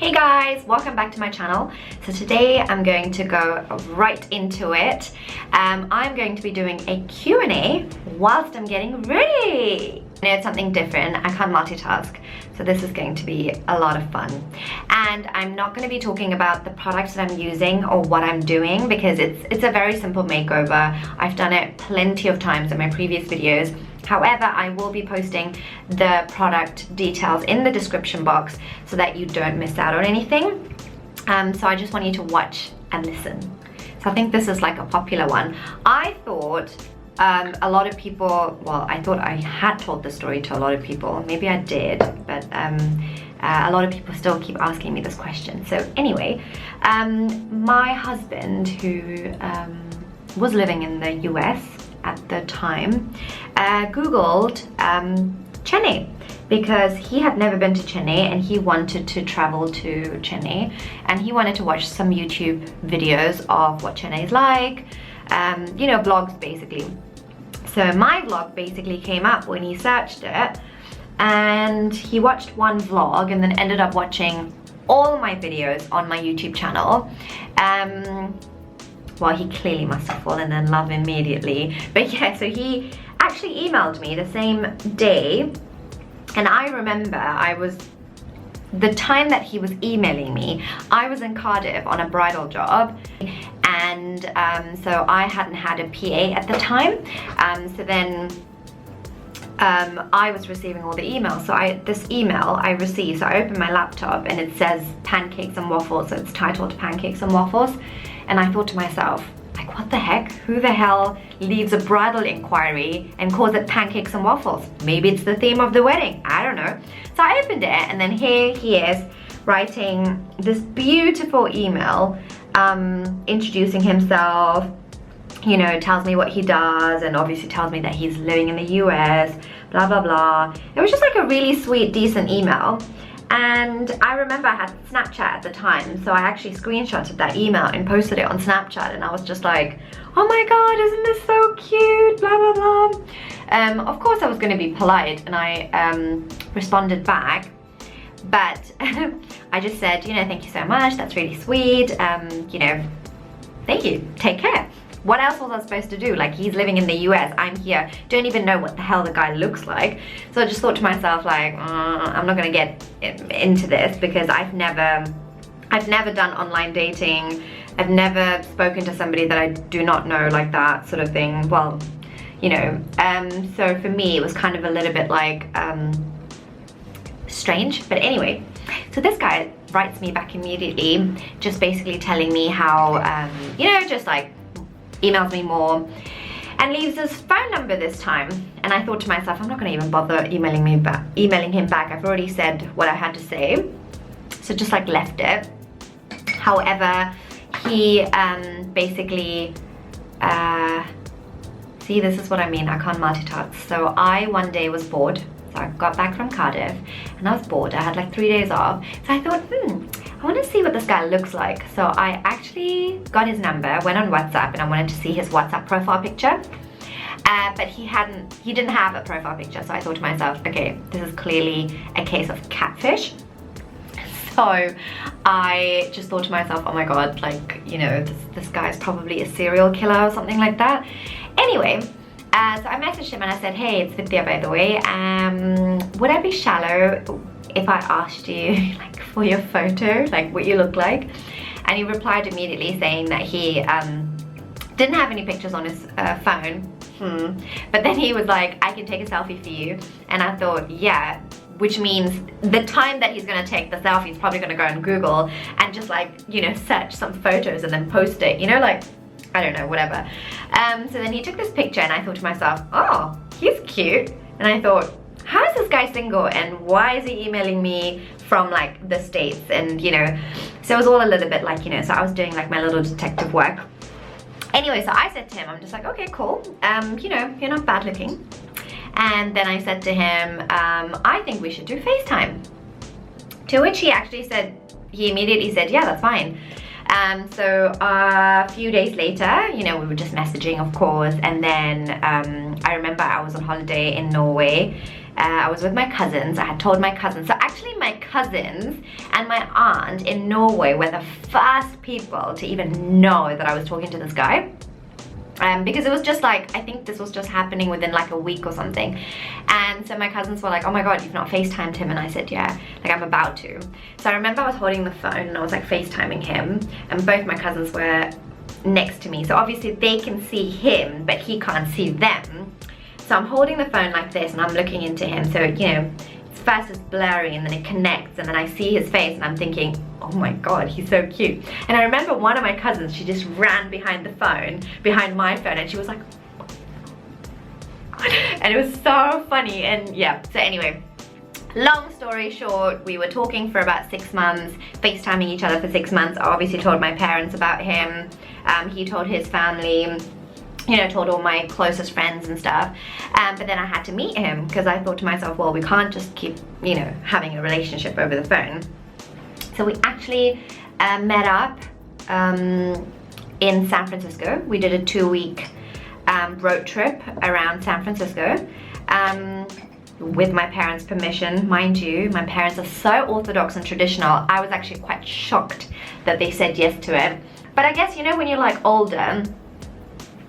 Hey guys, welcome back to my channel. So today I'm going to go right into it. I'm going to be doing a Q&A whilst I'm getting ready. I know it's something different, I can't multitask, so this is going to be a lot of fun. And I'm not going to be talking about the products that I'm using or what I'm doing because it's a very simple makeover. I've done it plenty of times in my previous videos. However, I will be posting the product details in the description box so that you don't miss out on anything. So I just want you to watch and listen. So I think this is like a popular one. I thought a lot of people, well, I thought I had told the story to a lot of people. Maybe I did, but a lot of people still keep asking me this question. So anyway, my husband, who was living in the US at the time, Googled Chennai because he had never been to Chennai and he wanted to travel to Chennai and he wanted to watch some YouTube videos of what Chennai is like, you know, vlogs basically. So my vlog basically came up when he searched it, and he watched one vlog and then ended up watching all my videos on my YouTube channel. Well, he clearly must have fallen in love immediately. But yeah, so he actually emailed me the same day. And I remember the time that he was emailing me, I was in Cardiff on a bridal job. And so I hadn't had a PA at the time. So then I was receiving all the emails. So this email I received, so I opened my laptop and it says pancakes and waffles. So it's titled Pancakes and Waffles. And I thought to myself, like, what the heck? Who the hell leaves a bridal inquiry and calls it pancakes and waffles? Maybe it's the theme of the wedding. I don't know. So I opened it and then here he is writing this beautiful email, introducing himself, you know, tells me what he does and obviously tells me that he's living in the US, blah, blah, blah. It was just like a really sweet, decent email. And I remember I had Snapchat at the time, so I actually screenshotted that email and posted it on Snapchat, and I was just like, oh my god, isn't this so cute, blah blah blah. Of course I was going to be polite and I responded back, but I just said, you know, thank you so much, that's really sweet, you know, thank you, take care. What else was I supposed to do? Like, he's living in the US, I'm here, don't even know what the hell the guy looks like. So I just thought to myself, like, I'm not gonna get into this because I've never done online dating. I've never spoken to somebody that I do not know, like that sort of thing. Well, you know, so for me it was kind of a little bit like strange. But anyway, so this guy writes me back immediately, just basically telling me how, you know, just like emails me more and leaves his phone number this time. And I thought to myself, I'm not going to even bother emailing him back. I've already said what I had to say, so just like left it. However, he basically see, this is what I mean, I can't multitask. So I one day was bored, so I got back from Cardiff and I was bored. I had like 3 days off, so I thought, I want to see what this guy looks like. So I actually got his number, went on WhatsApp, and I wanted to see his WhatsApp profile picture. But he didn't have a profile picture. So I thought to myself, okay, this is clearly a case of catfish. So I just thought to myself, oh my god, like, you know, this guy's probably a serial killer or something like that. Anyway, so I messaged him and I said, hey, it's Vithya, by the way. Would I be shallow if I asked you, like, for your photo, like what you look like? And he replied immediately saying that he didn't have any pictures on his phone. But then he was like, I can take a selfie for you. And I thought, yeah, which means the time that he's gonna take the selfie, he's probably gonna go on Google and just, like, you know, search some photos and then post it, you know, like, I don't know, whatever. So then he took this picture and I thought to myself, oh, he's cute. And I thought, how is this guy single and why is he emailing me from, like, the States? And, you know, so it was all a little bit like, you know, so I was doing like my little detective work. Anyway, so I said to him, I'm just like, okay, cool, you know, you're not bad looking. And then I said to him, I think we should do FaceTime. To which he actually said, he immediately said, yeah, that's fine. So a few days later, you know, we were just messaging, of course, and then I remember I was on holiday in Norway I was with my cousins. I had told my cousins. So actually my cousins and my aunt in Norway were the first people to even know that I was talking to this guy. Because it was just like, I think this was just happening within like a week or something. And so my cousins were like, oh my god, you've not FaceTimed him? And I said, yeah, like I'm about to. So I remember I was holding the phone and I was like FaceTiming him, and both my cousins were next to me. So obviously they can see him, but he can't see them. So I'm holding the phone like this and I'm looking into him. So, you know, first it's blurry and then it connects and then I see his face and I'm thinking, oh my god, he's so cute. And I remember one of my cousins, she just ran behind the phone, behind my phone, and she was like, and it was so funny. And yeah, so anyway, long story short, we were talking for about 6 months, FaceTiming each other for 6 months. I obviously told my parents about him. He told his family, you know, told all my closest friends and stuff. But then I had to meet him because I thought to myself, well, we can't just keep, you know, having a relationship over the phone. So we actually met up in San Francisco. We did a 2-week road trip around San Francisco with my parents' permission. Mind you, my parents are so orthodox and traditional. I was actually quite shocked that they said yes to it. But I guess, you know, when you're like older,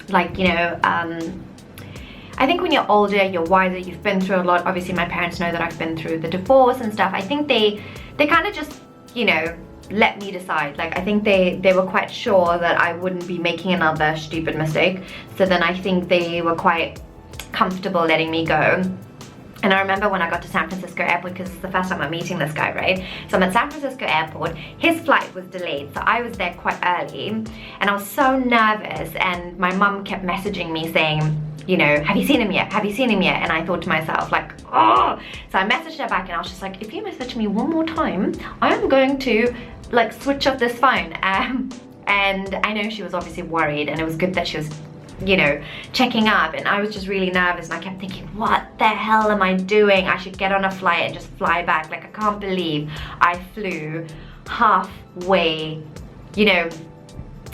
like, you know, I think when you're older, you're wiser, you've been through a lot. Obviously my parents know that I've been through the divorce and stuff. I think they kind of just, you know, let me decide. Like, I think they were quite sure that I wouldn't be making another stupid mistake. So then I think they were quite comfortable letting me go. And I remember when I got to San Francisco airport, because it's the first time I'm meeting this guy, right? So I'm at San Francisco airport, his flight was delayed, so I was there quite early, and I was so nervous, and my mum kept messaging me saying, you know, have you seen him yet? Have you seen him yet? And I thought to myself, like, oh. So I messaged her back and I was just like, if you message me one more time, I am going to like switch off this phone. And I know she was obviously worried, and it was good that she was, you know, checking up, and I was just really nervous, and I kept thinking, what the hell am I doing? I should get on a flight and just fly back. Like, I can't believe I flew halfway, you know,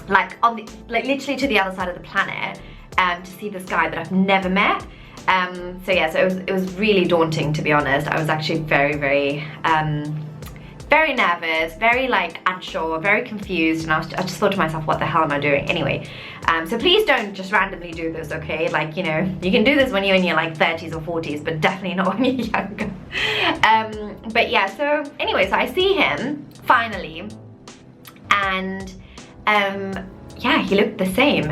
like on the, like literally to the other side of the planet to see this guy that I've never met. So yeah, so it was really daunting, to be honest. I was actually very, very very nervous, very like unsure, very confused, and I just thought to myself, what the hell am I doing? Anyway, so please don't just randomly do this, okay? Like, you know, you can do this when you're in your like 30s or 40s, but definitely not when you're younger. But yeah, so anyway, so I see him finally, and yeah, he looked the same.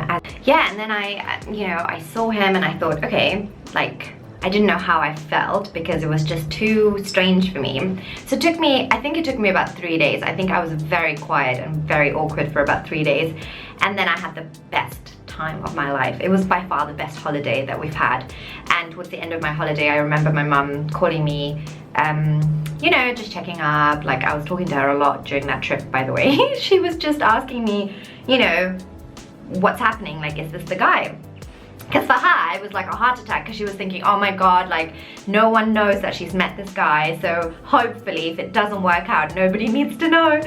Yeah, and then I saw him and I thought, okay, like, I didn't know how I felt because it was just too strange for me. So it took me, I think it took me about 3 days. I think I was very quiet and very awkward for about 3 days. And then I had the best time of my life. It was by far the best holiday that we've had. And towards the end of my holiday, I remember my mum calling me, you know, just checking up. Like, I was talking to her a lot during that trip, by the way. She was just asking me, you know, what's happening? Like, is this the guy? Because for her, it was like a heart attack, because she was thinking, oh my god, like, no one knows that she's met this guy, so hopefully if it doesn't work out, nobody needs to know.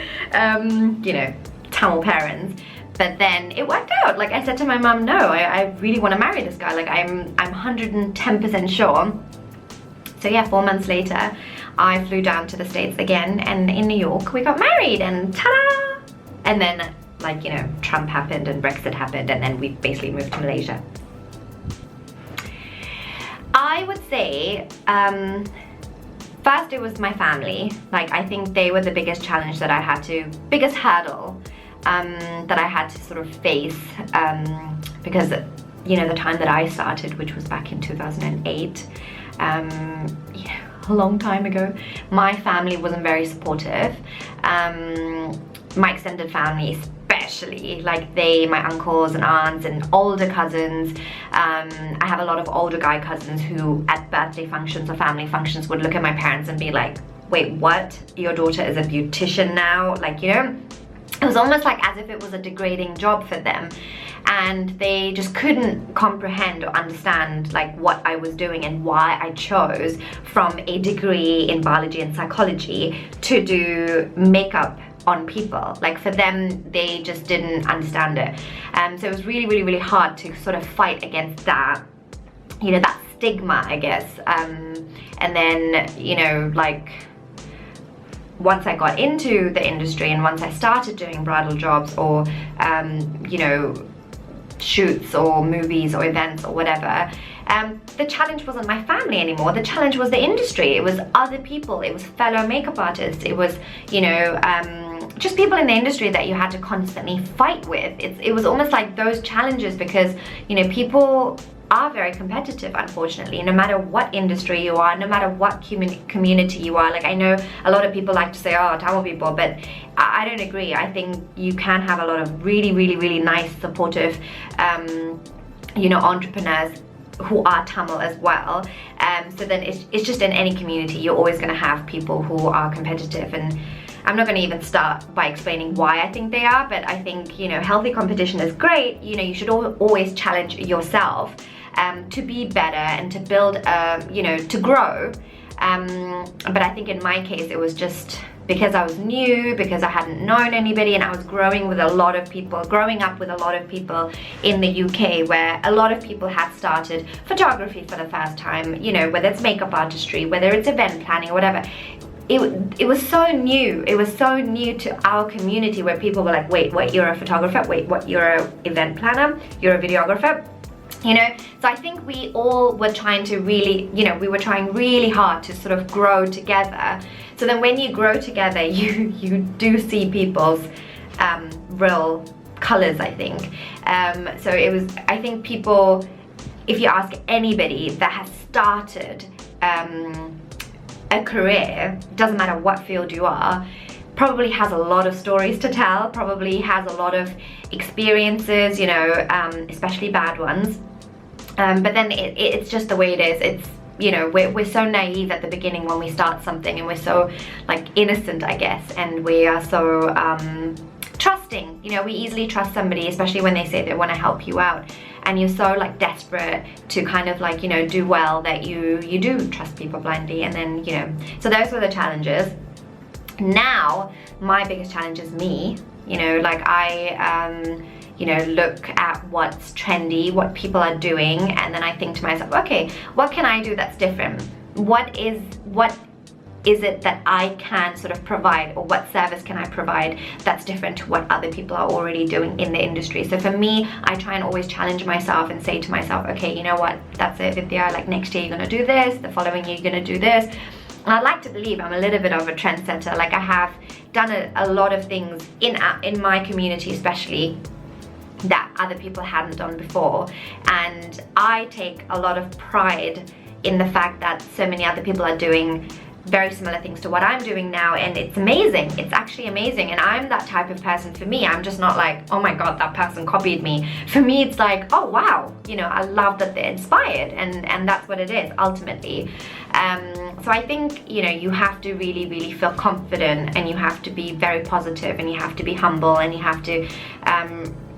You know, Tamil parents. But then it worked out. Like, I said to my mum, no, I really want to marry this guy. Like, I'm 110% sure. So yeah, 4 months later, I flew down to the States again, and in New York, we got married, and ta-da! And then, like, you know, Trump happened and Brexit happened, and then we basically moved to Malaysia. I would say, first it was my family. Like, I think they were the biggest challenge that I had to, biggest hurdle that I had to sort of face, because, you know, the time that I started, which was back in 2008, yeah, a long time ago, my family wasn't very supportive. My extended family especially, like my uncles and aunts and older cousins, I have a lot of older guy cousins who at birthday functions or family functions would look at my parents and be like, wait, what? Your daughter is a beautician now? Like, you know, it was almost like as if it was a degrading job for them, and they just couldn't comprehend or understand like what I was doing and why I chose from a degree in biology and psychology to do makeup on people. Like, for them, they just didn't understand it. So it was really, really, really hard to sort of fight against that, you know, that stigma, I guess. And then, you know, like, once I got into the industry and once I started doing bridal jobs or, you know, shoots or movies or events or whatever, the challenge wasn't my family anymore. The challenge was the industry. It was other people. It was fellow makeup artists. It was, you know, just people in the industry that you had to constantly fight with. It was almost like those challenges, because, you know, people are very competitive, unfortunately, no matter what industry you are, no matter what community you are. Like, I know a lot of people like to say, oh, Tamil people, but I don't agree. I think you can have a lot of really, really, really nice, supportive, you know, entrepreneurs who are Tamil as well. So then it's just in any community, you're always going to have people who are competitive. And I'm not going to even start by explaining why I think they are, but I think, you know, healthy competition is great. You know, you should always challenge yourself to be better and to build, you know, to grow. But I think in my case, it was just because I was new, because I hadn't known anybody, and I was growing with a lot of people, growing up with a lot of people in the UK, where a lot of people had started photography for the first time, you know, whether it's makeup artistry, whether it's event planning or whatever. It was so new. It was so new to our community, where people were like, wait, what, you're a photographer? Wait, what, you're an event planner? You're a videographer? You know, so I think we all were trying to really, you know, we were trying really hard to sort of grow together. So then when you grow together, you do see people's real colors, I think. So it was, I think people, if you ask anybody that has started a career, doesn't matter what field you are, probably has a lot of stories to tell, probably has a lot of experiences, you know, especially bad ones. But then it's just the way it is. It's, you know, we're so naive at the beginning when we start something, and we're so, like, innocent, I guess, and we are so trusting. You know, we easily trust somebody, especially when they say they want to help you out, and you're so, like, desperate to kind of, like, you know, do well, that you do trust people blindly. And then, you know, so those were the challenges. Now my biggest challenge is me. You know, like, I you know, look at what's trendy, what people are doing, and then I think to myself, okay, what can I do that's different? What is it that I can sort of provide, or what service can I provide that's different to what other people are already doing in the industry? So for me, I try and always challenge myself and say to myself, okay, you know what, that's it, Vithya, like, next year you're gonna do this, the following year you're gonna do this. And I like to believe I'm a little bit of a trendsetter. Like, I have done a lot of things in my community, especially, that other people hadn't done before. And I take a lot of pride in the fact that so many other people are doing very similar things to what I'm doing now, and it's amazing. It's actually amazing. And I'm that type of person. For me, I'm just not like, oh my god, that person copied me. For me, it's like, oh wow, you know, I love that they're inspired, and that's what it is ultimately. So I think, you know, you have to really, really feel confident, and you have to be very positive, and you have to be humble, and you have to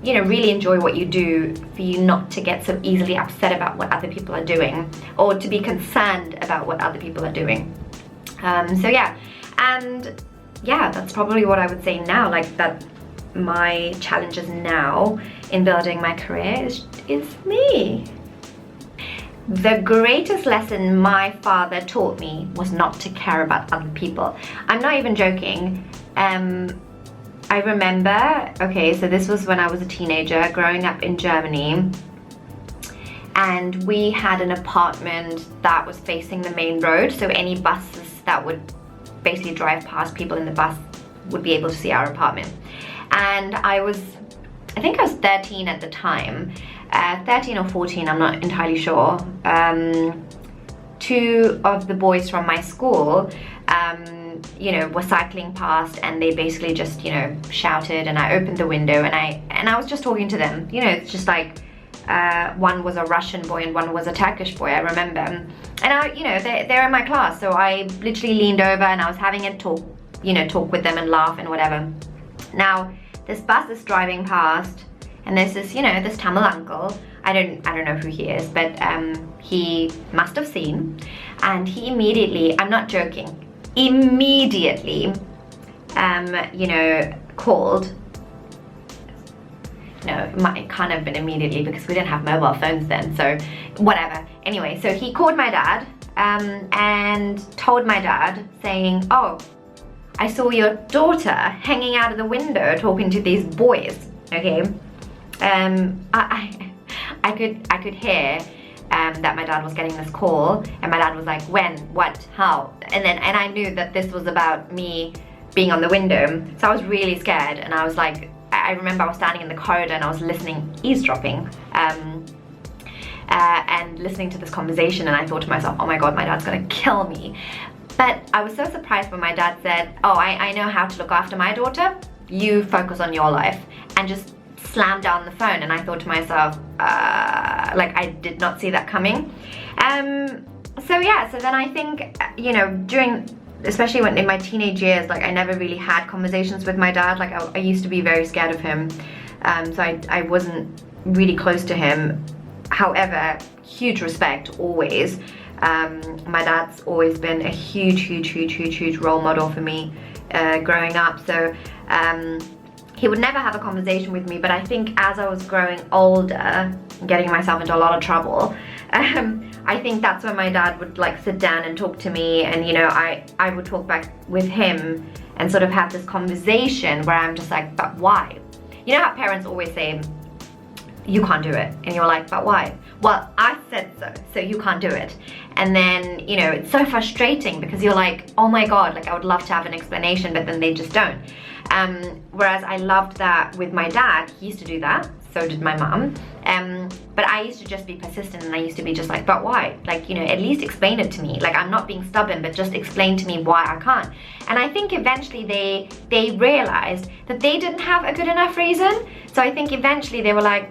you know, really enjoy what you do, for you not to get so easily upset about what other people are doing, or to be concerned about what other people are doing. So yeah, and yeah, that's probably what I would say now, like, that my challenges now in building my career is me. The greatest lesson my father taught me was not to care about other people. I'm not even joking. I remember, okay, so this was when I was a teenager growing up in Germany, and we had an apartment that was facing the main road, so any buses that would basically drive past, people in the bus would be able to see our apartment. And I think I was 13 at the time, 13 or 14, I'm not entirely sure. Two of the boys from my school, you know, were cycling past, and they basically just, you know, shouted, and I opened the window, and I was just talking to them. You know, it's just like, one was a Russian boy and one was a Turkish boy, I remember. And I, you know, they're in my class, so I literally leaned over and I was having a talk, you know, talk with them and laugh and whatever. Now, this bus is driving past, and there's this, you know, this Tamil uncle. I don't know who he is, but he must have seen, and he immediately, I'm not joking, immediately, you know, called. No, it can't have been immediately, because we didn't have mobile phones then, so whatever. anyway, so he called my dad and told my dad saying, oh, I saw your daughter hanging out of the window talking to these boys, okay? I could hear that my dad was getting this call, and my dad was like, when, what, how? And I knew that this was about me being on the window, so I was really scared, and I was like, I remember I was standing in the corridor and I was listening, eavesdropping, and listening to this conversation, and I thought to myself, oh my god, my dad's gonna kill me. But I was so surprised when my dad said, oh, I know how to look after my daughter, you focus on your life, and just slammed down the phone. And I thought to myself, like, I did not see that coming. So yeah, so then I think, you know, especially when in my teenage years, like, I never really had conversations with my dad. Like, I used to be very scared of him, so I wasn't really close to him. However, huge respect always. My dad's always been a huge role model for me growing up. So he would never have a conversation with me, but I think as I was growing older, getting myself into a lot of trouble, I think that's when my dad would like sit down and talk to me, and you know, I would talk back with him and sort of have this conversation where I'm just like, but why? You know how parents always say, you can't do it, and you're like, but why? Well, I said so you can't do it. And then, you know, it's so frustrating because you're like, oh my god, like, I would love to have an explanation, but then they just don't. Whereas I loved that with my dad, he used to do that, so did my mum, but I used to just be persistent, and I used to be just like, but why? Like, you know, at least explain it to me. Like, I'm not being stubborn, but just explain to me why I can't. And I think eventually they realized that they didn't have a good enough reason. So I think eventually they were like,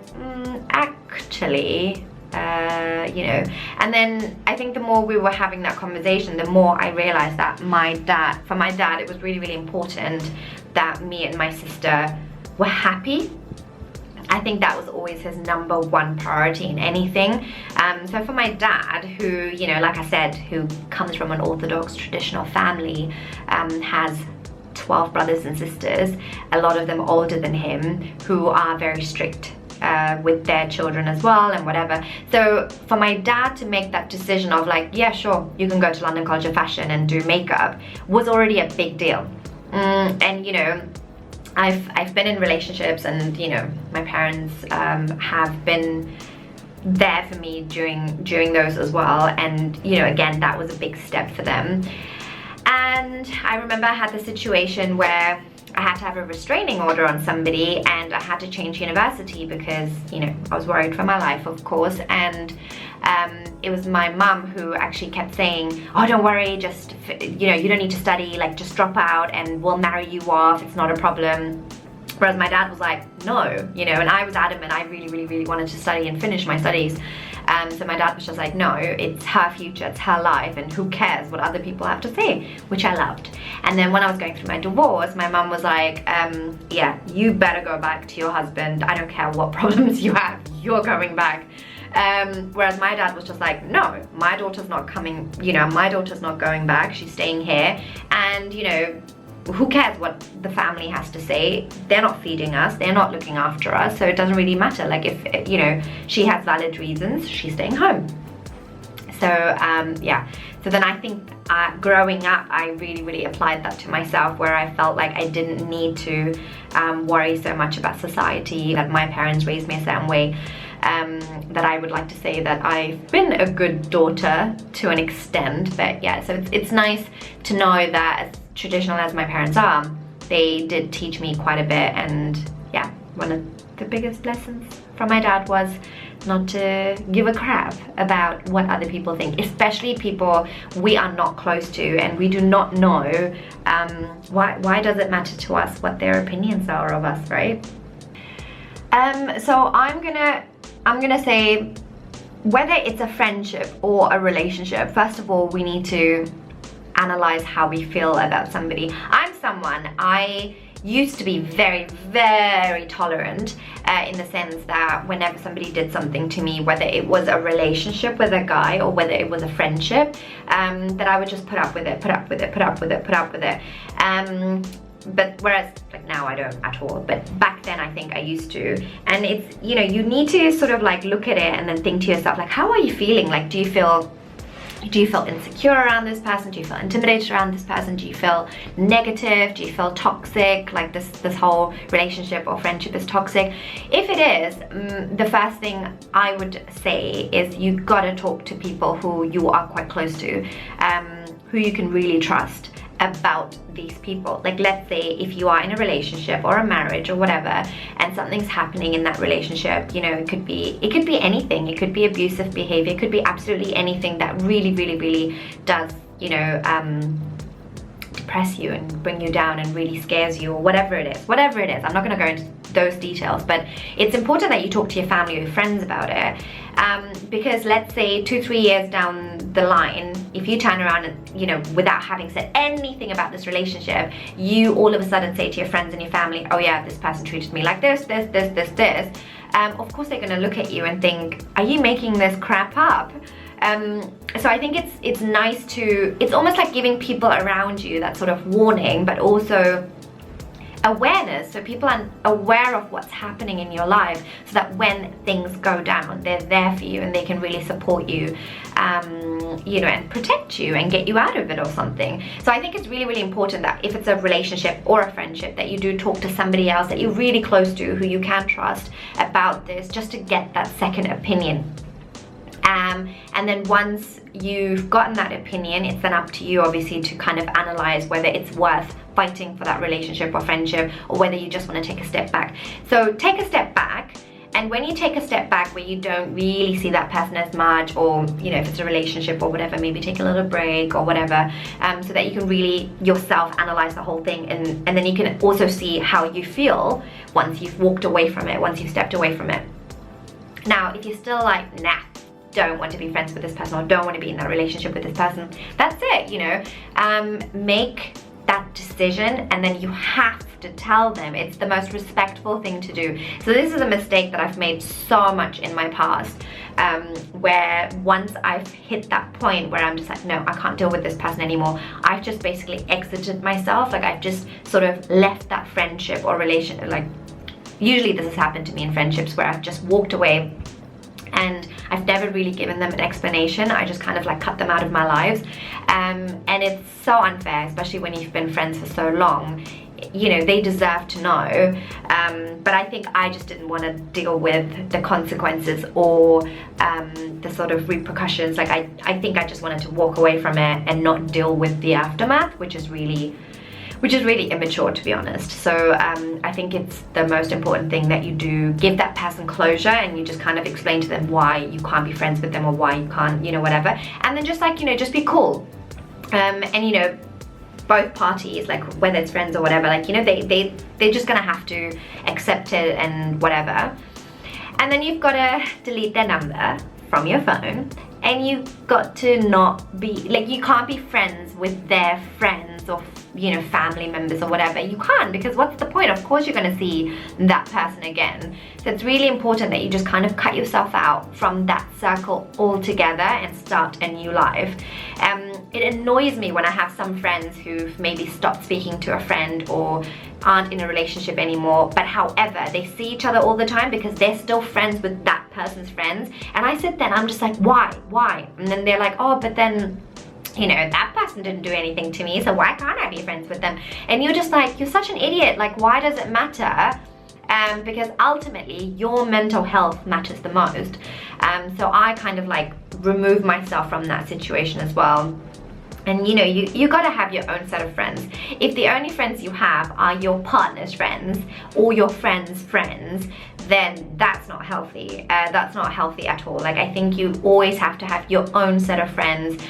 actually, you know. And then I think the more we were having that conversation, the more I realized that for my dad, it was really important that me and my sister were happy. I think that was always his #1 priority in anything. So for my dad, who, you know, like I said, who comes from an Orthodox traditional family, has 12 brothers and sisters, a lot of them older than him, who are very strict with their children as well and whatever. So for my dad to make that decision of like, yeah, sure, you can go to London College of Fashion and do makeup, was already a big deal. And you know, I've been in relationships, and you know, my parents have been there for me during those as well, and you know, again, that was a big step for them. And I remember I had the situation where I had to have a restraining order on somebody, and I had to change university because, you know, I was worried for my life, of course. And it was my mum who actually kept saying, oh, don't worry, just, you know, you don't need to study, like, just drop out and we'll marry you off, it's not a problem. Whereas my dad was like, no, you know, and I was adamant, I really wanted to study and finish my studies. So my dad was just like, no, it's her future, it's her life, and who cares what other people have to say, which I loved. And then when I was going through my divorce, my mum was like, yeah, you better go back to your husband, I don't care what problems you have, you're going back. Whereas my dad was just like, no, my daughter's not coming, you know, my daughter's not going back, she's staying here, and you know, who cares what the family has to say? They're not feeding us, they're not looking after us, so it doesn't really matter. Like, if, you know, she has valid reasons, she's staying home. So yeah, so then I think growing up, I really applied that to myself, where I felt like I didn't need to worry so much about society, that my parents raised me a certain way. That I would like to say that I've been a good daughter to an extent. But yeah, so it's nice to know that, as traditional as my parents are, they did teach me quite a bit. And yeah, one of the biggest lessons from my dad was not to give a crap about what other people think, especially people we are not close to and we do not know. Why does it matter to us what their opinions are of us, right? So I'm gonna say, whether it's a friendship or a relationship, first of all, we need to analyze how we feel about somebody. I used to be very tolerant in the sense that whenever somebody did something to me, whether it was a relationship with a guy or whether it was a friendship, that I would just put up with it. but whereas like now I don't at all, but back then I think I used to. And it's, you know, you need to sort of like look at it and then think to yourself, like, how are you feeling? Like, do you feel insecure around this person? Do you feel intimidated around this person? Do you feel negative? Do you feel toxic? Like this whole relationship or friendship is toxic? If it is, the first thing I would say is you gotta talk to people who you are quite close to, who you can really trust about these people. Like, let's say if you are in a relationship or a marriage or whatever, and something's happening in that relationship, you know, it could be anything. It could be abusive behavior, it could be absolutely anything that really does, you know, depress you and bring you down and really scares you, or whatever it is. I'm not going to go into those details, but it's important that you talk to your family or your friends about it, because let's say 2-3 years down the line, if you turn around and, you know, without having said anything about this relationship, you all of a sudden say to your friends and your family, oh yeah, this person treated me like this, of course they're going to look at you and think, are you making this crap up? So I think it's nice to, it's almost like giving people around you that sort of warning, but also awareness, so people are aware of what's happening in your life, so that when things go down, they're there for you and they can really support you, you know, and protect you and get you out of it or something. So I think it's really important that if it's a relationship or a friendship, that you do talk to somebody else that you're really close to, who you can trust about this, just to get that second opinion. And then once you've gotten that opinion, it's then up to you obviously to kind of analyze whether it's worth fighting for that relationship or friendship, or whether you just want to take a step back. So take a step back, and when you take a step back where you don't really see that person as much, or, you know, if it's a relationship or whatever, maybe take a little break or whatever, so that you can really yourself analyze the whole thing, and then you can also see how you feel once you've walked away from it, once you've stepped away from it. Now, if you're still like, nah, don't want to be friends with this person, or don't want to be in that relationship with this person, that's it, you know. Make that decision, and then you have to tell them. It's the most respectful thing to do. So this is a mistake that I've made so much in my past, where once I've hit that point where I'm just like, no, I can't deal with this person anymore, I've just basically exited myself. Like, I've just sort of left that friendship or relation. Like, usually this has happened to me in friendships where I've just walked away and I've never really given them an explanation. I just kind of like cut them out of my lives, and it's so unfair, especially when you've been friends for so long. You know, they deserve to know, but I think I just didn't want to deal with the consequences or the sort of repercussions. Like, I think I just wanted to walk away from it and not deal with the aftermath, which is really immature, to be honest. So I think it's the most important thing that you do, give that person closure, and you just kind of explain to them why you can't be friends with them, or why you can't, you know, whatever. And then just like, you know, just be cool. And, you know, both parties, like whether it's friends or whatever, like, you know, they're just gonna have to accept it and whatever. And then you've got to delete their number from your phone, and you've got to not be, like, you can't be friends with their friends or, you know, family members or whatever. You can't, because what's the point? Of course you're going to see that person again. So it's really important that you just kind of cut yourself out from that circle altogether and start a new life. It annoys me when I have some friends who've maybe stopped speaking to a friend or aren't in a relationship anymore, but however, they see each other all the time because they're still friends with that person's friends. And I sit there and I'm just like, why? And then they're like, oh, but then, you know, that person didn't do anything to me, so why can't I be friends with them? And you're just like, you're such an idiot. Like, why does it matter? Because ultimately your mental health matters the most. So I kind of like remove myself from that situation as well. And you know, you gotta have your own set of friends. If the only friends you have are your partner's friends or your friend's friends, then that's not healthy. That's not healthy at all. Like, I think you always have to have your own set of friends,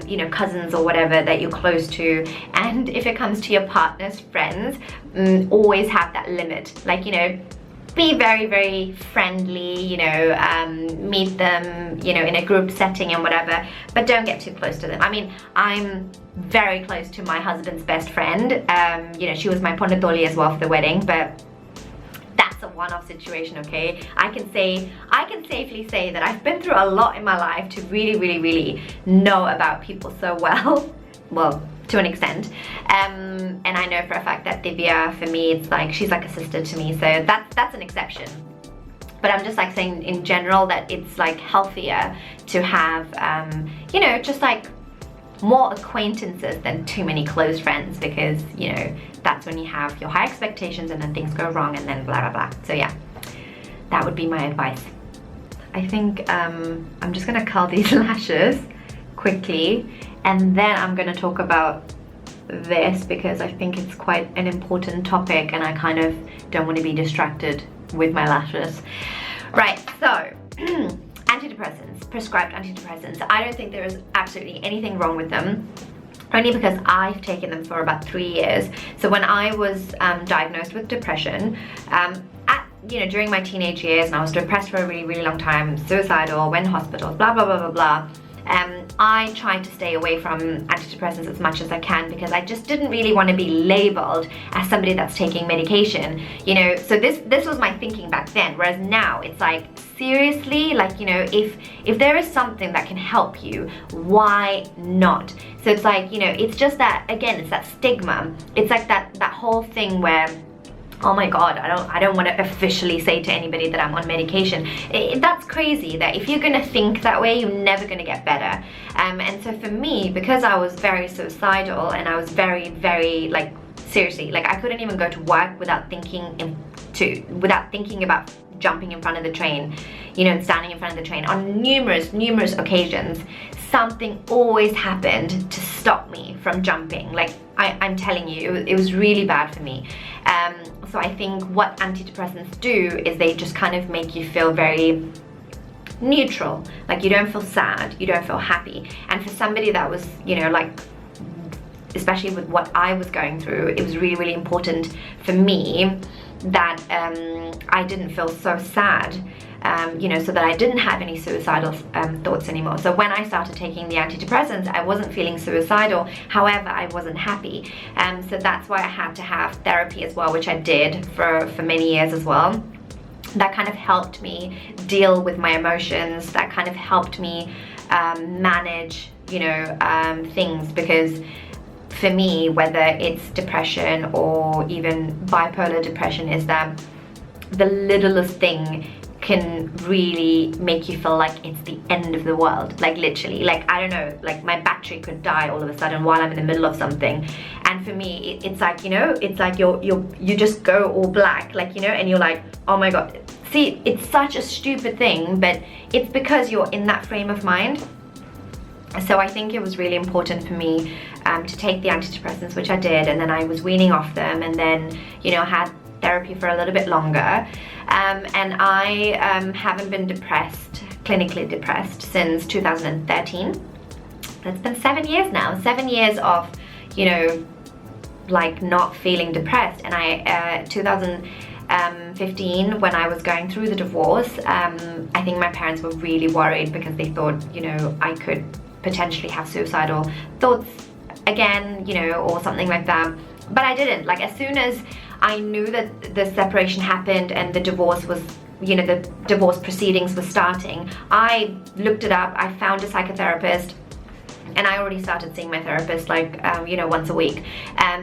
you know, cousins or whatever that you're close to. And if it comes to your partner's friends, always have that limit. Like, you know, be very friendly, you know, meet them, you know, in a group setting and whatever, but don't get too close to them. I mean, I'm very close to my husband's best friend. You know, she was my ponetoli as well for the wedding, but that's a one-off situation, okay? I can safely say that I've been through a lot in my life to really know about people so well. Well, to an extent. And I know for a fact that Vithya, for me, it's like, she's like a sister to me, so that's an exception. But I'm just like saying in general that it's like healthier to have, you know, just like more acquaintances than too many close friends, because, you know, that's when you have your high expectations and then things go wrong and then blah, blah, blah. So yeah, that would be my advice. I think I'm just gonna curl these lashes quickly, and then I'm gonna talk about this because I think it's quite an important topic and I kind of don't want to be distracted with my lashes. Right, so antidepressants, prescribed antidepressants. I don't think there is absolutely anything wrong with them, only because I've taken them for about 3 years. So when I was diagnosed with depression, you know, during my teenage years, and I was depressed for a really, really long time, suicidal, went to hospitals, blah, blah, blah, blah, blah. I tried to stay away from antidepressants as much as I can because I just didn't really want to be labeled as somebody that's taking medication, you know. So this was my thinking back then, whereas now it's like, seriously, like, you know, if there is something that can help you, why not? So it's like, you know, it's just that, again, it's that stigma. It's like that whole thing where, oh my god, I don't want to officially say to anybody that I'm on medication. That's crazy, that if you're gonna think that way, you're never gonna get better. And so for me, because I was very suicidal and I was very, very, like, seriously, like, I couldn't even go to work without thinking about jumping in front of the train, you know, and standing in front of the train. On numerous occasions, something always happened to stop me from jumping. Like, I'm telling you, it was really bad for me. So I think what antidepressants do is they just kind of make you feel very neutral. Like, you don't feel sad, you don't feel happy. And for somebody that was, you know, like, especially with what I was going through, it was really, really important for me that I didn't feel so sad, you know, so that I didn't have any suicidal thoughts anymore. So when I started taking the antidepressants, I wasn't feeling suicidal, however, I wasn't happy. So that's why I had to have therapy as well, which I did for many years as well. That kind of helped me deal with my emotions, that kind of helped me manage, you know, things, because for me, whether it's depression or even bipolar depression, is that the littlest thing can really make you feel like it's the end of the world. Like, literally, like, I don't know, like, my battery could die all of a sudden while I'm in the middle of something. And for me, it's like, you know, it's like you just go all black, like, you know, and you're like, oh my god. See, it's such a stupid thing, but it's because you're in that frame of mind. So I think it was really important for me to take the antidepressants, which I did, and then I was weaning off them, and then, you know, had therapy for a little bit longer. And I haven't been depressed, clinically depressed, since 2013. That's been 7 years now. 7 years of, you know, like, not feeling depressed. And I, 2015, when I was going through the divorce, I think my parents were really worried because they thought, you know, I could potentially have suicidal thoughts again, you know, or something like that. But I didn't. Like, as soon as I knew that the separation happened and the divorce was, you know, the divorce proceedings were starting, I looked it up, I found a psychotherapist, and I already started seeing my therapist, like, you know, once a week.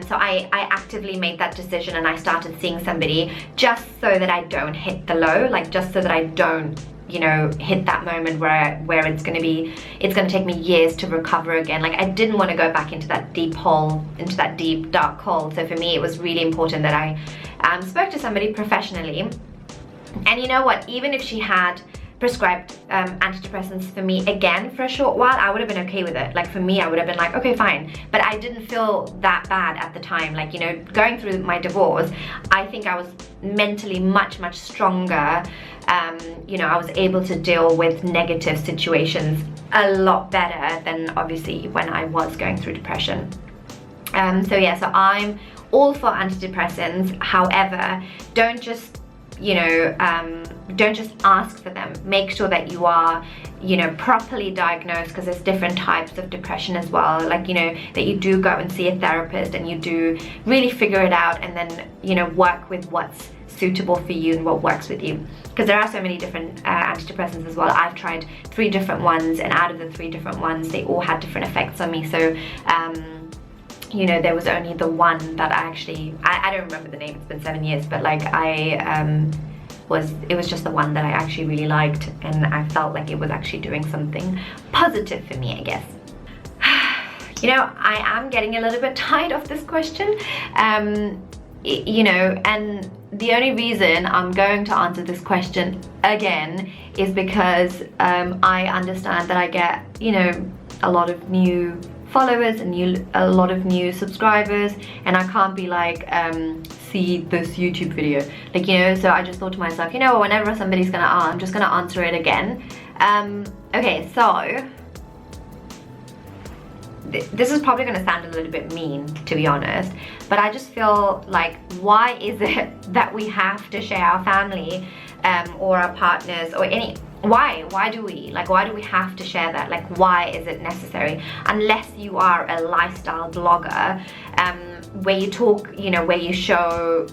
So I actively made that decision, and I started seeing somebody just so that I don't hit the low, like, just so that I don't, you know, hit that moment where it's gonna take me years to recover again. Like, I didn't want to go back into that deep hole, into that deep dark hole. So for me, it was really important that I spoke to somebody professionally. And you know what, even if she had prescribed antidepressants for me again for a short while, I would have been okay with it. Like, for me, I would have been like, okay, fine. But I didn't feel that bad at the time. Like, you know, going through my divorce, I think I was mentally much stronger. You know, I was able to deal with negative situations a lot better than obviously when I was going through depression. So yeah, so I'm all for antidepressants. However, don't just, you know, don't just ask for them. Make sure that you are, you know, properly diagnosed, because there's different types of depression as well. Like, you know, that you do go and see a therapist and you do really figure it out, and then, you know, work with what's suitable for you and what works with you. Because there are so many different antidepressants as well. I've tried 3 different ones, and out of the 3 different ones, they all had different effects on me. So you know, there was only the one that I don't remember the name, it's been 7 years, but like it was just the one that I actually really liked, and I felt like it was actually doing something positive for me, I guess. You know, I am getting a little bit tired of this question, you know, and the only reason I'm going to answer this question again is because I understand that I get, you know, a lot of new followers and a lot of new subscribers, and I can't be like, see this YouTube video, like, you know. So I just thought to myself, you know, whenever somebody's gonna I'm just gonna answer it again. Okay, so this is probably going to sound a little bit mean, to be honest, but I just feel like, why is it that we have to share our family or our partners or any, why do we have to share that? Like, why is it necessary? Unless you are a lifestyle blogger where you talk, you know, where you show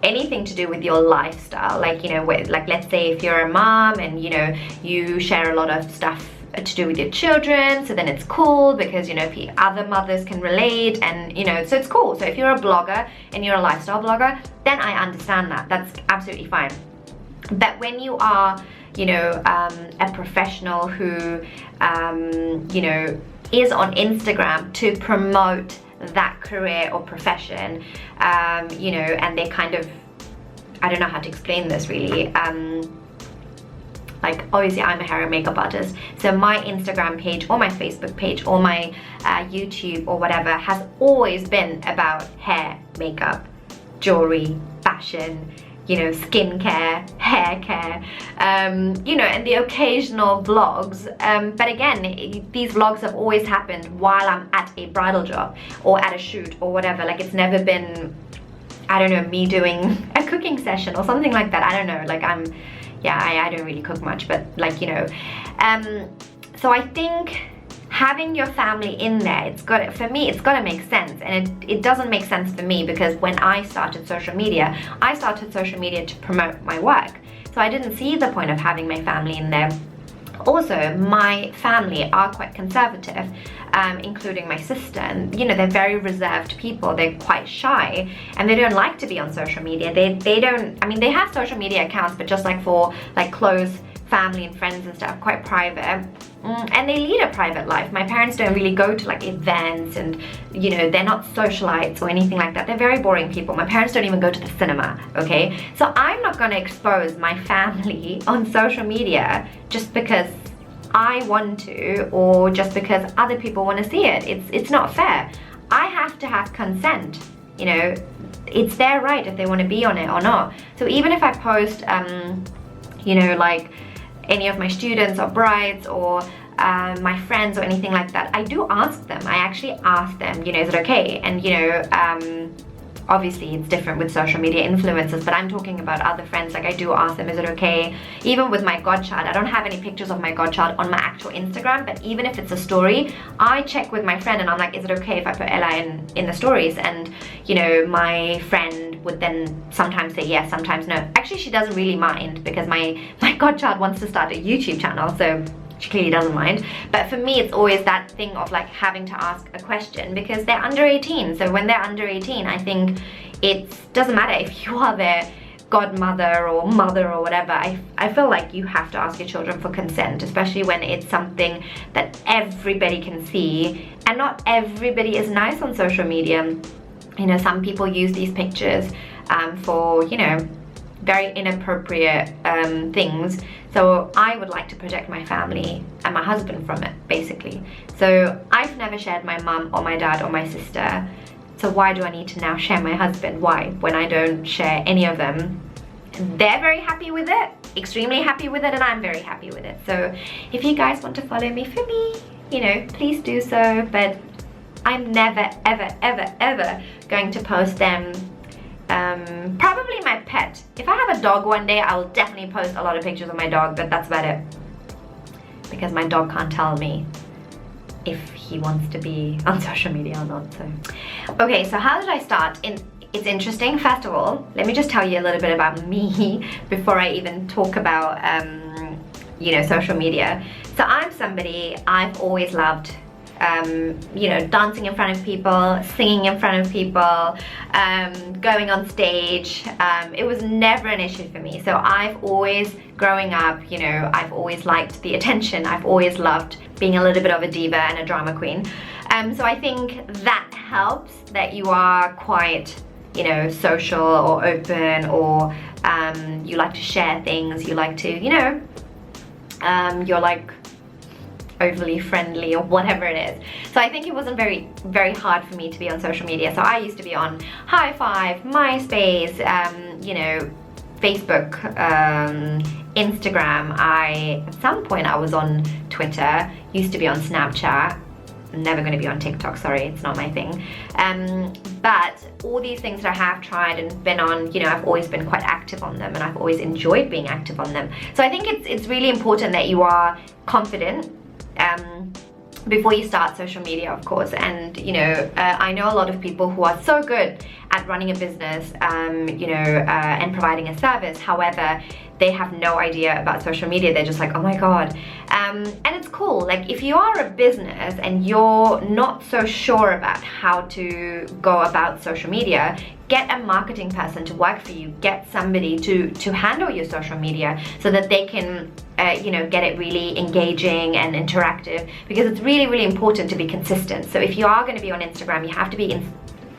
anything to do with your lifestyle, like, you know, like, let's say if you're a mom and, you know, you share a lot of stuff to do with your children, so then it's cool because, you know, other mothers can relate, and, you know, so it's cool. So if you're a blogger and you're a lifestyle blogger, then I understand that, that's absolutely fine. But when you are, you know, a professional who you know, is on Instagram to promote that career or profession, you know, and they kind of, I don't know how to explain this really, like, obviously I'm a hair and makeup artist, so my Instagram page or my Facebook page or my YouTube or whatever has always been about hair, makeup, jewelry, fashion, you know, skincare, hair care, you know, and the occasional vlogs. But again, these vlogs have always happened while I'm at a bridal job or at a shoot or whatever. Like, it's never been, I don't know, me doing a cooking session or something like that. I don't know, like, I don't really cook much, but like, you know, so I think having your family in there, for me, it's got to make sense. And it doesn't make sense for me because when I started social media to promote my work. So I didn't see the point of having my family in there. Also, my family are quite conservative, including my sister, and, you know, they're very reserved people. They're quite shy and they don't like to be on social media. They don't, I mean, they have social media accounts, but just like for like close family and friends and stuff, quite private. And they lead a private life. My parents don't really go to like events, and, you know, they're not socialites or anything like that. They're very boring people. My parents don't even go to the cinema, okay? So I'm not gonna expose my family on social media just because I want to, or just because other people want to see it. It's not fair. I have to have consent, you know. It's their right if they want to be on it or not. So even if I post, you know, like any of my students or brides or my friends or anything like that, I do ask them. I actually ask them, you know, is it okay? And, you know, obviously it's different with social media influencers, but I'm talking about other friends. Like, I do ask them, is it okay? Even with my godchild, I don't have any pictures of my godchild on my actual Instagram, but even if it's a story, I check with my friend and I'm like, is it okay if I put Ella in the stories? And, you know, my friend would then sometimes say yes, sometimes no. Actually, she doesn't really mind because my godchild wants to start a YouTube channel, so she clearly doesn't mind. But for me, it's always that thing of like having to ask a question because they're under 18. So when they're under 18, I think it doesn't matter if you are their godmother or mother or whatever. I feel like you have to ask your children for consent, especially when it's something that everybody can see, and not everybody is nice on social media. You know, some people use these pictures for, you know, very inappropriate things. So I would like to protect my family and my husband from it, basically. So I've never shared my mum or my dad or my sister. So why do I need to now share my husband? Why? When I don't share any of them. They're very happy with it, extremely happy with it, and I'm very happy with it. So if you guys want to follow me for me, you know, please do so. But I'm never, ever, ever, ever going to post them. Probably my pet. If I have a dog one day, I will definitely post a lot of pictures of my dog, but that's about it. Because my dog can't tell me if he wants to be on social media or not. So, okay, so how did I start? It's interesting. First of all, let me just tell you a little bit about me before I even talk about, you know, social media. So I'm somebody, I've always loved you know, dancing in front of people, singing in front of people, going on stage. It was never an issue for me. So I've always, growing up, you know, I've always liked the attention. I've always loved being a little bit of a diva and a drama queen. So I think that helps, that you are quite, you know, social or open, or you like to share things, you like to, you know, you're like overly friendly or whatever it is. So I think it wasn't very hard for me to be on social media. So I used to be on High Five, MySpace, you know, Facebook, Instagram. At some point I was on Twitter, used to be on Snapchat. I'm never going to be on TikTok, sorry, it's not my thing. But all these things that I have tried and been on, you know, I've always been quite active on them, and I've always enjoyed being active on them. So I think it's really important that you are confident before you start social media, of course. And you know, I know a lot of people who are so good at running a business, you know, and providing a service. However, they have no idea about social media. They're just like, oh my god. And it's cool. Like, if you are a business and you're not so sure about how to go about social media, get a marketing person to work for you. Get somebody to handle your social media so that they can you know, get it really engaging and interactive, because it's really important to be consistent. So if you are going to be on Instagram, you have to be in,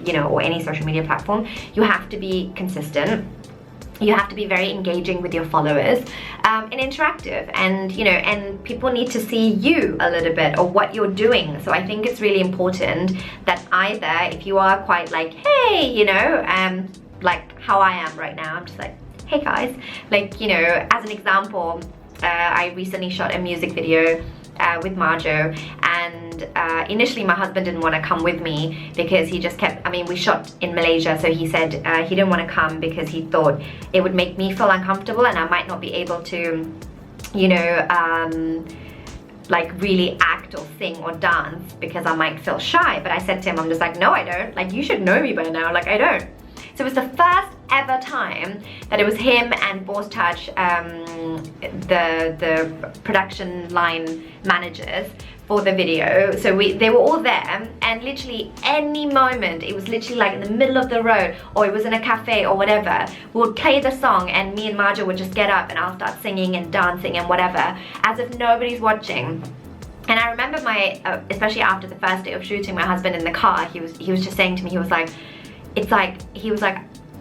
you know, or any social media platform, you have to be consistent. You have to be very engaging with your followers, and interactive, and you know, and people need to see you a little bit, or what you're doing. So I think it's really important that either, if you are quite like, hey, you know, like how I am right now, I'm just like, hey guys, like, you know, as an example, I recently shot a music video with Marjo, and initially my husband didn't want to come with me because he just kept, I mean, we shot in Malaysia, so he said he didn't want to come because he thought it would make me feel uncomfortable and I might not be able to, you know, like really act or sing or dance because I might feel shy. But I said to him, I'm just like, no I don't, like you should know me by now, like I don't. So it was the first ever time that it was him and Boss Touch, the production line managers for the video. So they were all there, and literally any moment, it was literally like in the middle of the road, or it was in a cafe or whatever, we would play the song and me and Marjo would just get up and I'll start singing and dancing and whatever, as if nobody's watching. And I remember especially after the first day of shooting, my husband in the car, he was just saying to me, he was like,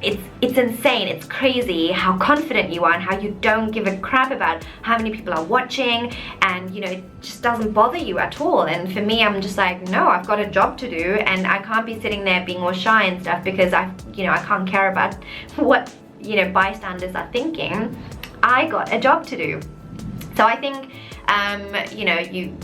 it's insane, it's crazy how confident you are and how you don't give a crap about how many people are watching, and you know, it just doesn't bother you at all. And for me, I'm just like, no, I've got a job to do, and I can't be sitting there being all shy and stuff because I can't care about what, you know, bystanders are thinking. I got a job to do. So I think, you know,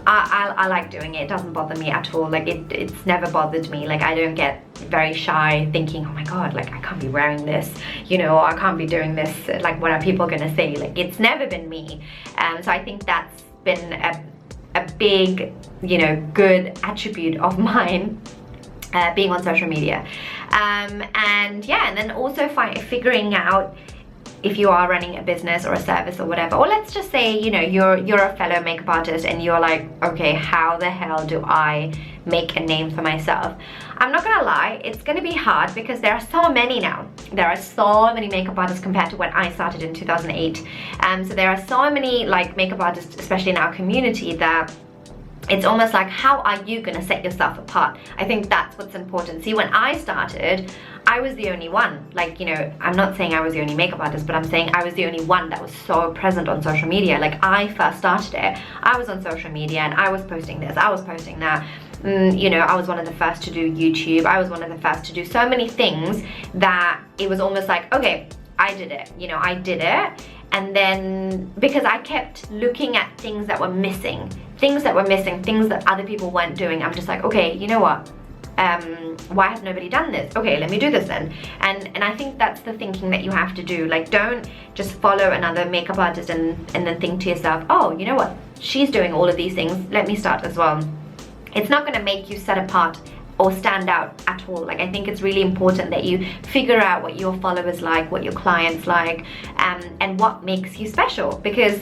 I like doing it. It doesn't bother me at all. Like it's never bothered me. Like I don't get very shy thinking, oh my god, like I can't be wearing this, you know, or I can't be doing this, like what are people gonna say? Like it's never been me. So I think that's been a big, you know, good attribute of mine, being on social media. And yeah, and then also figuring out if you are running a business or a service or whatever, or let's just say, you know, you're a fellow makeup artist and you're like, okay, how the hell do I make a name for myself? I'm not gonna lie, it's gonna be hard because there are so many now. There are so many makeup artists compared to when I started in 2008. So there are so many like makeup artists, especially in our community, that it's almost like, how are you gonna set yourself apart? I think that's what's important. See, when I started, I was the only one. Like, you know, I'm not saying I was the only makeup artist, but I'm saying I was the only one that was so present on social media. Like, I first started it, I was on social media and I was posting this, I was posting that. You know, I was one of the first to do YouTube. I was one of the first to do so many things that it was almost like, okay, I did it. You know, I did it. And then, because I kept looking at things that were missing, things that other people weren't doing, I'm just like, okay, you know what? Why has nobody done this? Okay, let me do this then. And I think that's the thinking that you have to do. Like, don't just follow another makeup artist and then think to yourself, oh, you know what? She's doing all of these things. Let me start as well. It's not going to make you set apart or stand out at all. Like, I think it's really important that you figure out what your followers like, what your clients like, and what makes you special. Because,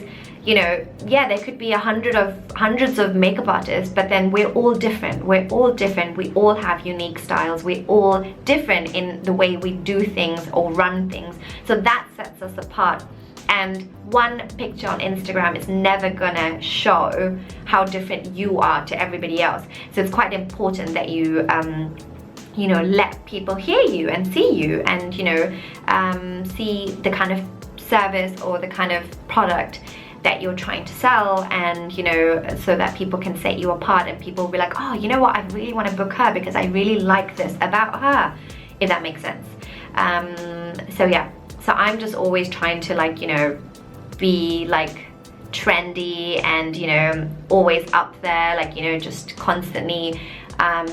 you know, yeah, there could be hundreds of makeup artists, but then we're all different. We're all different. We all have unique styles. We're all different in the way we do things or run things. So that sets us apart. And one picture on Instagram is never gonna show how different you are to everybody else. So it's quite important that you know, let people hear you and see you, and you know, see the kind of service or the kind of product that you're trying to sell, and you know, so that people can set you apart, and people will be like, oh, you know what, I really want to book her because I really like this about her, if that makes sense. So yeah, so I'm just always trying to, like, you know, be like trendy and, you know, always up there, like, you know, just constantly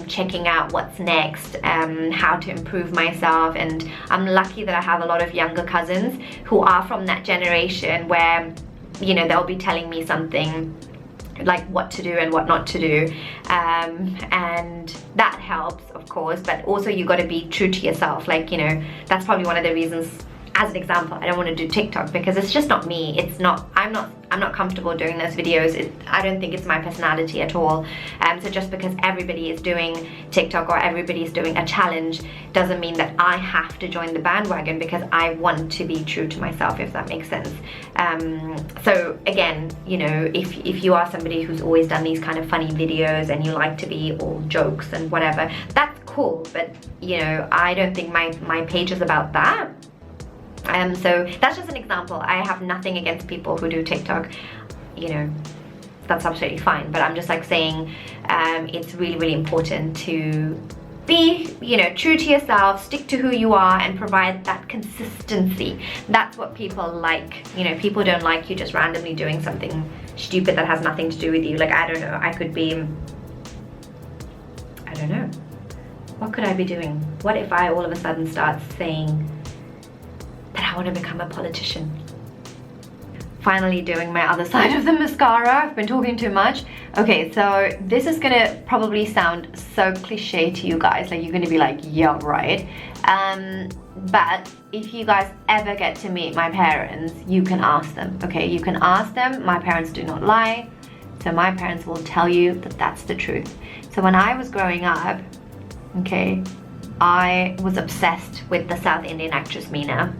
checking out what's next, how to improve myself. And I'm lucky that I have a lot of younger cousins who are from that generation where, you know, they'll be telling me something like what to do and what not to do, and that helps, of course, but also you got to be true to yourself. Like, you know, that's probably one of the reasons, as an example, I don't want to do TikTok because it's just not me. It's not, I'm not comfortable doing those videos. I don't think it's my personality at all. So just because everybody is doing TikTok or everybody is doing a challenge doesn't mean that I have to join the bandwagon, because I want to be true to myself, if that makes sense. So again, you know, if you are somebody who's always done these kind of funny videos and you like to be all jokes and whatever, that's cool, but you know, I don't think my page is about that. So that's just an example. I have nothing against people who do TikTok, you know, that's absolutely fine, but I'm just like saying, it's really, really important to be, you know, true to yourself, stick to who you are, and provide that consistency. That's what people like. You know, people don't like you just randomly doing something stupid that has nothing to do with you. Like, I don't know, I could be, I don't know, what could I be doing? What if I all of a sudden start saying that I want to become a politician? Finally doing my other side of the mascara. I've been talking too much. Okay, so this is gonna probably sound so cliche to you guys, like you're gonna be like, yeah, right. But if you guys ever get to meet my parents, you can ask them, okay? You can ask them. My parents do not lie, so my parents will tell you that that's the truth. So when I was growing up, okay, I was obsessed with the South Indian actress Meena.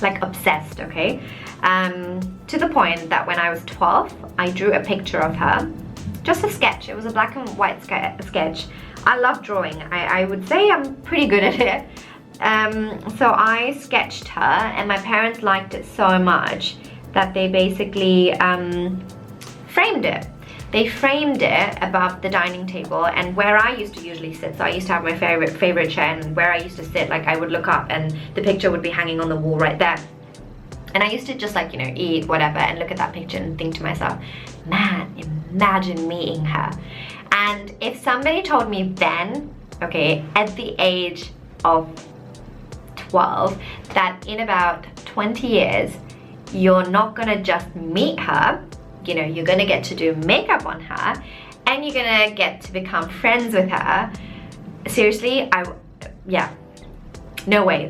Like obsessed, okay? To the point that when I was 12, I drew a picture of her. Just a sketch. It was a black and white sketch. I love drawing. I would say I'm pretty good at it. So I sketched her, and my parents liked it so much that they basically framed it. They framed it above the dining table, and where I used to usually sit, so I used to have my favorite chair, and where I used to sit, like I would look up and the picture would be hanging on the wall right there. And I used to just, like, you know, eat whatever and look at that picture and think to myself, man, imagine meeting her. And if somebody told me then, okay, at the age of 12, that in about 20 years you're not gonna just meet her, you know, you're gonna get to do makeup on her, and you're gonna get to become friends with her. Seriously, yeah, no way.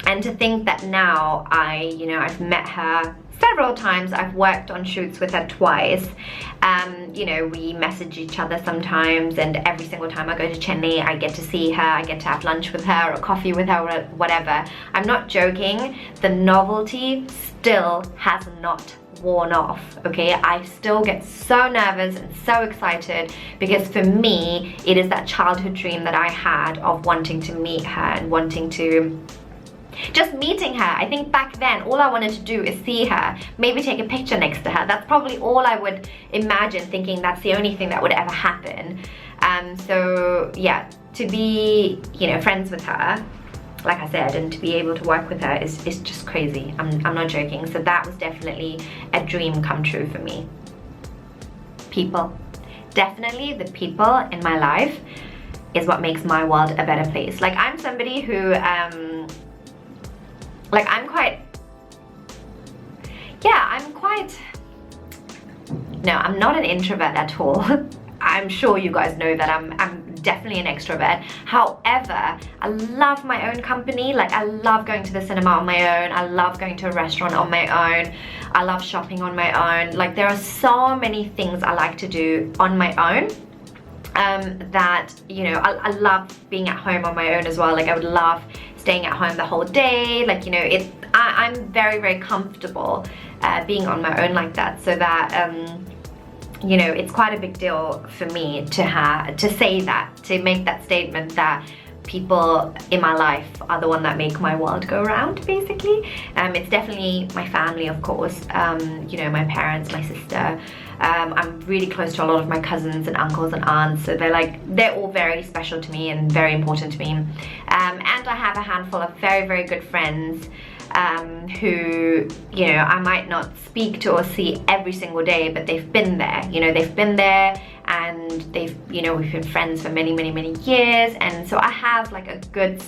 And to think that now you know, I've met her several times, I've worked on shoots with her twice, you know, we message each other sometimes, and every single time I go to Chennai, I get to see her, I get to have lunch with her or coffee with her or whatever. I'm not joking, the novelty still has not worn off, okay? I still get so nervous and so excited, because for me, it is that childhood dream that I had of wanting to meet her and wanting to just meeting her. I think back then, all I wanted to do is see her, maybe take a picture next to her. That's probably all I would imagine, thinking that's the only thing that would ever happen. So yeah, to be, you know, friends with her, like I said, and to be able to work with her is just crazy. I'm not joking. So that was definitely a dream come true for me. People. Definitely the people in my life is what makes my world a better place. Like, I'm somebody who, like, I'm quite, no, I'm not an introvert at all. I'm sure you guys know that I'm definitely an extrovert. However, I love my own company. Like, I love going to the cinema on my own. I love going to a restaurant on my own. I love shopping on my own. Like, there are so many things I like to do on my own. That, you know, I love being at home on my own as well. Like, I would love staying at home the whole day. Like, you know, I'm very, very comfortable being on my own like that. So that, you know, it's quite a big deal for me to say that, to make that statement that people in my life are the one that make my world go round, basically. It's definitely my family, of course, you know, my parents, my sister. I'm really close to a lot of my cousins and uncles and aunts, so they're all very special to me and very important to me. And I have a handful of very, very good friends who, you know, I might not speak to or see every single day, but they've been there, you know, they've been there, and they've, you know, we've been friends for many, many, many years. And so I have like a good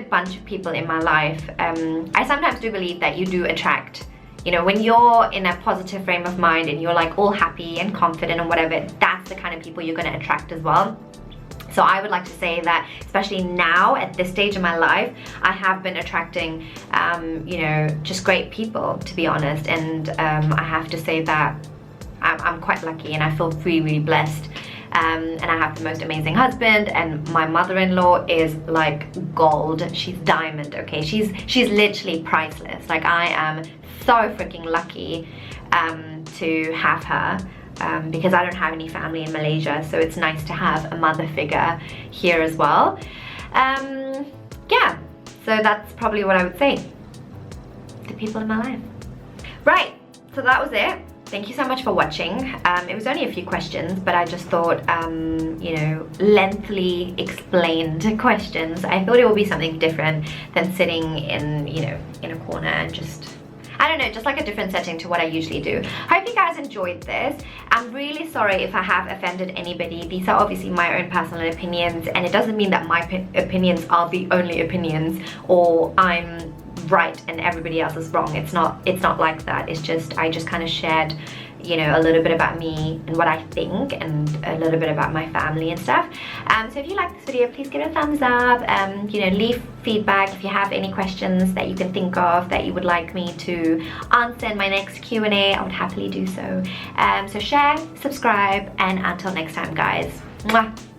bunch of people in my life. I sometimes do believe that you do attract, you know, when you're in a positive frame of mind and you're like all happy and confident and whatever, that's the kind of people you're going to attract as well. So I would like to say that, especially now at this stage of my life, I have been attracting, you know, just great people, to be honest. And I have to say that I'm quite lucky, and I feel really, really blessed. And I have the most amazing husband, and my mother-in-law is like gold. She's diamond, okay? She's literally priceless. Like, I am so freaking lucky to have her. Because I don't have any family in Malaysia, so it's nice to have a mother figure here as well. Yeah, so that's probably what I would say. The people in my life. Right, so that was it. Thank you so much for watching. It was only a few questions, but I just thought, you know, lengthily explained questions. I thought it would be something different than sitting in, you know, in a corner and just, I don't know, just like a different setting to what I usually do. Hope you guys enjoyed this. I'm really sorry if I have offended anybody. These are obviously my own personal opinions, and it doesn't mean that my opinions are the only opinions, or I'm right and everybody else is wrong. It's not like that. It's just, I just kind of shared, you know, a little bit about me and what I think, and a little bit about my family and stuff. So if you like this video, please give it a thumbs up. You know, leave feedback if you have any questions that you can think of that you would like me to answer in my next Q&A. I would happily do so. So share, subscribe, and until next time, guys. Mwah.